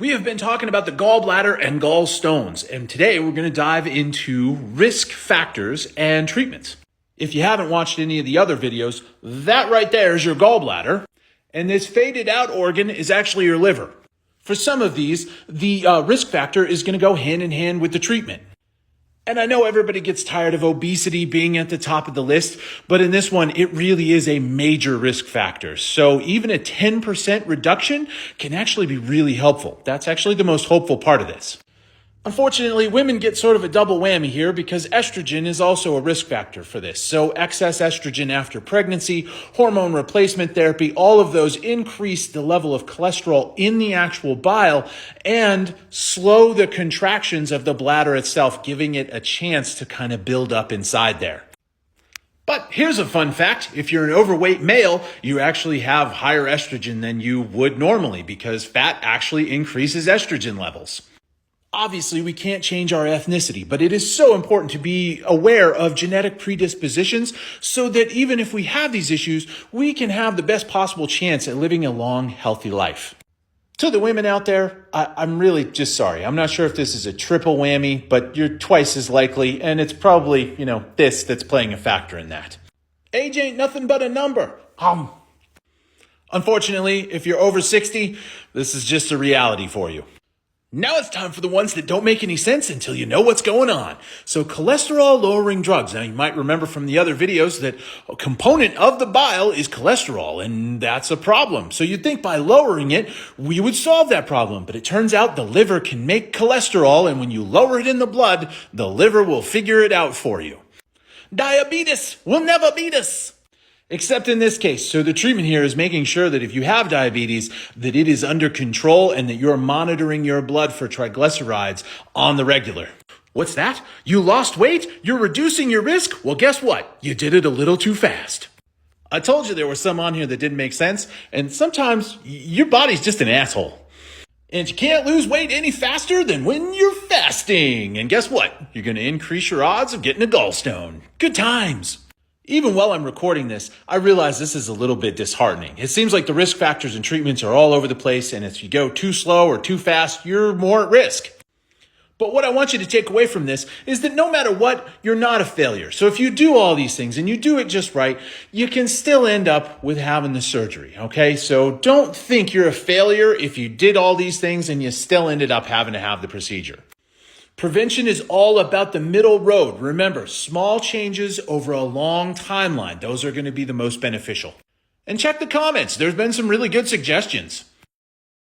We have been talking about the gallbladder and gallstones, and today we're going to dive into risk factors and treatments. If you haven't watched any of the other videos, that right there is your gallbladder, and this faded out organ is actually your liver. For some of these, the risk factor is going to go hand in hand with the treatment. And I know everybody gets tired of obesity being at the top of the list, but in this one, it really is a major risk factor. So even a 10% reduction can actually be really helpful. That's actually the most hopeful part of this. Unfortunately, women get sort of a double whammy here because estrogen is also a risk factor for this. So excess estrogen after pregnancy, hormone replacement therapy, all of those increase the level of cholesterol in the actual bile and slow the contractions of the bladder itself, giving it a chance to kind of build up inside there. But here's a fun fact. If you're an overweight male, you actually have higher estrogen than you would normally because fat actually increases estrogen levels. Obviously, we can't change our ethnicity, but it is so important to be aware of genetic predispositions so that even if we have these issues, we can have the best possible chance at living a long, healthy life. To the women out there, I'm really just sorry. I'm not sure if this is a triple whammy, but you're twice as likely, and it's probably, this that's playing a factor in that. Age ain't nothing but a number. Unfortunately, if you're over 60, this is just a reality for you. Now it's time for the ones that don't make any sense until you know what's going on. So cholesterol-lowering drugs. Now you might remember from the other videos that a component of the bile is cholesterol, and that's a problem. So you'd think by lowering it, we would solve that problem. But it turns out the liver can make cholesterol, and when you lower it in the blood, the liver will figure it out for you. Diabetes will never beat us. Except in this case. So the treatment here is making sure that if you have diabetes, that it is under control and that you're monitoring your blood for triglycerides on the regular. What's that? You lost weight? You're reducing your risk? Well, guess what? You did it a little too fast. I told you there were some on here that didn't make sense, and sometimes your body's just an asshole. And you can't lose weight any faster than when you're fasting. And guess what? You're going to increase your odds of getting a gallstone. Good times. Even while I'm recording this, I realize this is a little bit disheartening. It seems like the risk factors and treatments are all over the place, and if you go too slow or too fast, you're more at risk. But what I want you to take away from this is that no matter what, you're not a failure. So if you do all these things and you do it just right, you can still end up with having the surgery, okay? So don't think you're a failure if you did all these things and you still ended up having to have the procedure. Prevention is all about the middle road. Remember, small changes over a long timeline. Those are going to be the most beneficial. And check the comments. There's been some really good suggestions.